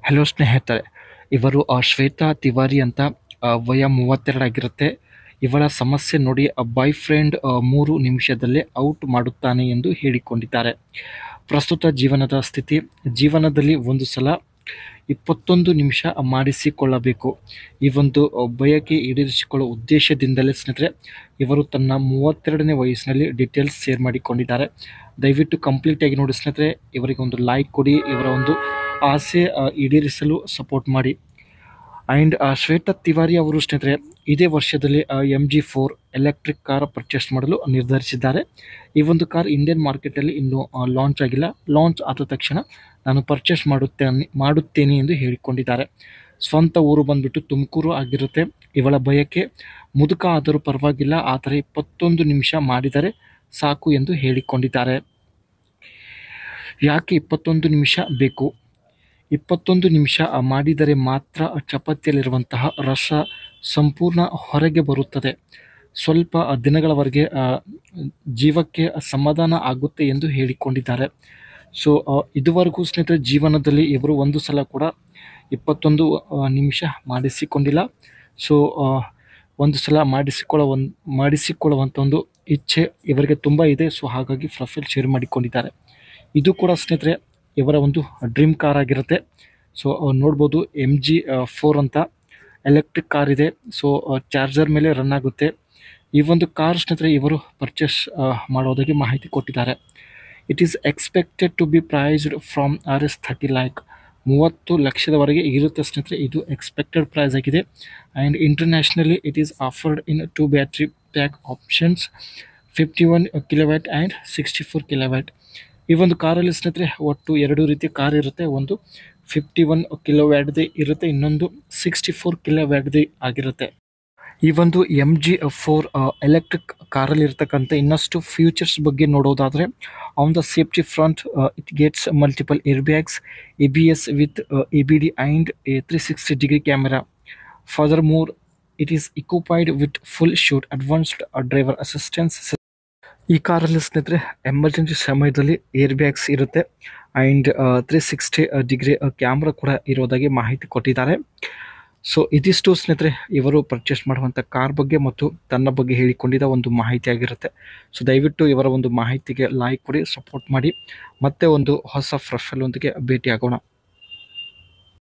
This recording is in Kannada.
ಹಲೋ ಸ್ನೇಹಿತರೆ, ಇವರು ಶ್ವೇತಾ ತಿವಾರಿ ಅಂತ. ವಯ 32 ಆಗಿರುತ್ತೆ. ಇವಳ ಸಮಸ್ಯೆ ನೋಡಿ ಬಾಯ್ ಫ್ರೆಂಡ್ 3 ನಿಮಿಷದಲ್ಲೇ ಔಟ್ ಮಾಡುತ್ತಾನೆ ಎಂದು ಹೇಳಿಕೊಂಡಿದ್ದಾರೆ. ಪ್ರಸ್ತುತ ಜೀವನದ ಸ್ಥಿತಿ: ಜೀವನದಲ್ಲಿ ಒಂದು ಸಲ 21 ನಿಮಿಷ ಮಾಡಿಸಿಕೊಳ್ಳಬೇಕು. ಈ ಒಂದು ಬಯಕೆ ಈಡೇರಿಸಿಕೊಳ್ಳುವ ಉದ್ದೇಶದಿಂದಲೇ ಸ್ನೇಹಿತರೆ ಇವರು ತನ್ನ 32ನೇ ವಯಸ್ಸಿನಲ್ಲಿ ಡೀಟೇಲ್ಸ್ ಶೇರ್ ಮಾಡಿಕೊಂಡಿದ್ದಾರೆ. ದಯವಿಟ್ಟು ಕಂಪ್ಲೀಟಾಗಿ ನೋಡಿ ಸ್ನೇಹಿತರೆ. ಇವರಿಗೆ ಒಂದು ಲೈಕ್ ಕೊಡಿ, ಇವರ ಒಂದು ಆಸೆ ಈಡೇರಿಸಲು ಸಪೋರ್ಟ್ ಮಾಡಿ. ಆ್ಯಂಡ್ ಶ್ವೇತಾ ತಿವಾರಿ ಅವರು ಸ್ನೇಹಿತರೆ ಇದೇ ವರ್ಷದಲ್ಲಿ MG4 ಎಲೆಕ್ಟ್ರಿಕ್ ಕಾರ್ ಪರ್ಚೇಸ್ ಮಾಡಲು ನಿರ್ಧರಿಸಿದ್ದಾರೆ. ಈ ಒಂದು ಕಾರ್ ಇಂಡಿಯನ್ ಮಾರ್ಕೆಟಲ್ಲಿ ಇನ್ನೂ ಲಾಂಚ್ ಆಗಿಲ್ಲ. ಲಾಂಚ್ ಆದ ತಕ್ಷಣ ನಾನು ಪರ್ಚೇಸ್ ಮಾಡುತ್ತೇನೆ ಎಂದು ಹೇಳಿಕೊಂಡಿದ್ದಾರೆ. ಸ್ವಂತ ಊರು ಬಂದ್ಬಿಟ್ಟು ತುಮಕೂರು ಆಗಿರುತ್ತೆ. ಇವಳ ಬಯಕೆ ಮುದುಕ ಆದರೂ ಪರವಾಗಿಲ್ಲ, ಆದರೆ 21 ನಿಮಿಷ ಮಾಡಿದರೆ ಸಾಕು ಎಂದು ಹೇಳಿಕೊಂಡಿದ್ದಾರೆ. ಯಾಕೆ 21 ನಿಮಿಷ ಬೇಕು? 21 ನಿಮಿಷ ಮಾಡಿದರೆ ಮಾತ್ರ ಚಪಾತಿಯಲ್ಲಿರುವಂತಹ ರಸ ಸಂಪೂರ್ಣ ಹೊರಗೆ ಬರುತ್ತದೆ. ಸ್ವಲ್ಪ ದಿನಗಳವರೆಗೆ ಜೀವಕ್ಕೆ ಸಮಾಧಾನ ಆಗುತ್ತೆ ಎಂದು ಹೇಳಿಕೊಂಡಿದ್ದಾರೆ. ಸೊ ಇದುವರೆಗೂ ಸ್ನೇಹಿತರೆ ಜೀವನದಲ್ಲಿ ಇವರು ಒಂದು ಸಲ ಕೂಡ 21 ನಿಮಿಷ ಮಾಡಿಸಿಕೊಂಡಿಲ್ಲ. ಸೊ ಒಂದು ಸಲ ಮಾಡಿಸಿಕೊಳ್ಳುವಂಥ ಒಂದು ಇಚ್ಛೆ ಇವರಿಗೆ ತುಂಬ ಇದೆ. ಸೊ ಹಾಗಾಗಿ ಪ್ರೊಫೈಲ್ ಶೇರ್ ಮಾಡಿಕೊಂಡಿದ್ದಾರೆ. ಇದು ಕೂಡ ಸ್ನೇಹಿತರೆ ಇವರ ಒಂದು ಡ್ರೀಮ್ ಕಾರ್ ಆಗಿರುತ್ತೆ. ಸೊ ನೋಡ್ಬೋದು MG4 ಅಂತ ಎಲೆಕ್ಟ್ರಿಕ್ ಕಾರ್ ಇದೆ. ಸೊ ಚಾರ್ಜರ್ ಮೇಲೆ ರನ್ ಆಗುತ್ತೆ. ಈ ಒಂದು ಕಾರ್ ಸ್ನೇಹಿತರೆ ಇವರು ಪರ್ಚೇಸ್ ಮಾಡೋದಾಗಿ ಮಾಹಿತಿ ಕೊಟ್ಟಿದ್ದಾರೆ. It is expected to be priced from Rs 30 ಲಕ್ಷದವರೆಗೆ ಇರುತ್ತೆ ಸ್ನೇಹಿತರೆ. ಇದು ಎಕ್ಸ್ಪೆಕ್ಟೆಡ್ ಪ್ರೈಸ್ ಆಗಿದೆ. And internationally it is offered in 2 battery pack options, 51 kW and 64 kW. ಈ ಒಂದು ಕಾರಲ್ಲಿ ಸ್ನೇಹಿತರೆ ಒಟ್ಟು 2 ರೀತಿಯ ಕಾರ್ ಇರುತ್ತೆ. ಒಂದು 51 kW ಇರುತ್ತೆ, ಇನ್ನೊಂದು 64 kW ಆಗಿರುತ್ತೆ. ಈ ಒಂದು MG4 ಎಲೆಕ್ಟ್ರಿಕ್ ಕಾರಲ್ಲಿ ಇರ್ತಕ್ಕಂಥ ಇನ್ನಷ್ಟು ಫ್ಯೂಚರ್ಸ್ ಬಗ್ಗೆ ನೋಡೋದಾದರೆ, on the safety front it gets multiple air bags, ABS with ABD and a 360-degree camera. Furthermore, it is equipped with full shot advanced driver assistance. ಈ ಕಾರಲ್ಲಿ ಸ್ನೇಹಿತರೆ ಎಮರ್ಜೆನ್ಸಿ ಸಮಯದಲ್ಲಿ ಏರ್ ಬ್ಯಾಗ್ಸ್ ಇರುತ್ತೆ ಆ್ಯಂಡ್ 360-degree ಕ್ಯಾಮ್ರಾ ಕೂಡ ಇರೋದಾಗಿ ಮಾಹಿತಿ ಕೊಟ್ಟಿದ್ದಾರೆ. ಸೊ ಇದಿಷ್ಟು ಸ್ನೇಹಿತರೆ ಇವರು ಪರ್ಚೇಸ್ ಮಾಡುವಂಥ ಕಾರ್ ಬಗ್ಗೆ ಮತ್ತು ತನ್ನ ಬಗ್ಗೆ ಹೇಳಿಕೊಂಡಿದ್ದ ಒಂದು ಮಾಹಿತಿ ಆಗಿರುತ್ತೆ. ಸೊ ದಯವಿಟ್ಟು ಇವರ ಒಂದು ಮಾಹಿತಿಗೆ ಲೈಕ್ ಕೊಡಿ, ಸಪೋರ್ಟ್ ಮಾಡಿ. ಮತ್ತೆ ಒಂದು ಹೊಸ ಪ್ರೊಫೈಲ್ ಒಂದಿಗೆ ಭೇಟಿ ಆಗೋಣ.